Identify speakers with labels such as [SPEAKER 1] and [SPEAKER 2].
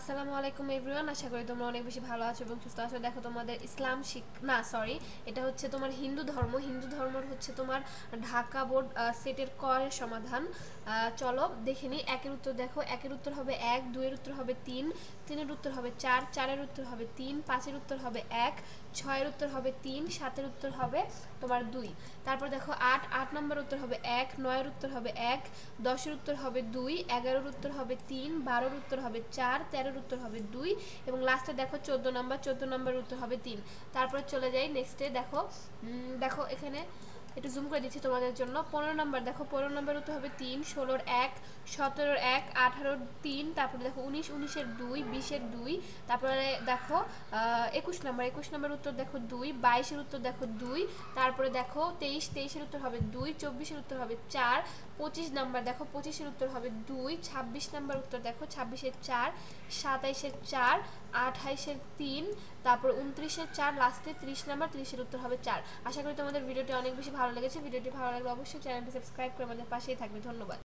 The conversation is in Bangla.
[SPEAKER 1] আসসালামু আলাইকুম এভরিওয়ান, আশা করি তোমরা অনেক বেশি ভালো আছো এবং সুস্থ আছো। দেখো তোমাদের ইসলাম এটা হচ্ছে তোমার হিন্দু ধর্মর হচ্ছে তোমার ঢাকা বোর্ড সেটের করের সমাধান। চলো দেখে নিই। একের উত্তর দেখো, একের উত্তর হবে 1, 2 এর উত্তর হবে 3, 3 এর উত্তর হবে 4, 4 এর উত্তর হবে 3, 5 এর উত্তর হবে 1, 6 এর উত্তর হবে 3, 7 এর উত্তর হবে তোমার 2। তারপর দেখো 8, 8 নম্বর উত্তর হবে 1, 9 এর উত্তর হবে 1, 10 এর উত্তর হবে 2, 11 এর উত্তর হবে 3, 12 এর উত্তর হবে 4, 13 এর উত্তর হবে 2 এবং লাস্টে দেখো 14 নম্বরের উত্তর হবে 3। তারপর চলে যাই নেক্সটে। দেখো দেখো এখানে একটু জুম করে দিচ্ছি তোমাদের জন্য। 15 নম্বর দেখো, 15 নম্বর উত্তর হবে 3, 16 এর 1, 17 এর 1, 18 এর 3, তারপরে দেখো 19, 19 এর 2, 20 এর 2, তারপরে দেখো 21 নম্বর, 21 নম্বর উত্তর দেখো 2, 22 এর উত্তর দেখো 2, তারপরে দেখো 23, 23 এর উত্তর হবে 2, 24 এর উত্তর হবে 4, 25 নাম্বার দেখো, 25 এর উত্তর হবে 2, 26 নাম্বার উত্তর দেখো 26 এর 4, 27 এর 4, 28 এর 3, তারপর 29 এর 4, লাস্টে 30 নাম্বার, 30 এর উত্তর হবে 4। আশা করি তোমাদের ভিডিওটি অনেক বেশি ভালো লেগেছে। ভিডিওটি ভালো লাগলে অবশ্যই চ্যানেলটি সাবস্ক্রাইব করে আমাদের পাশেই থাকবে। ধন্যবাদ।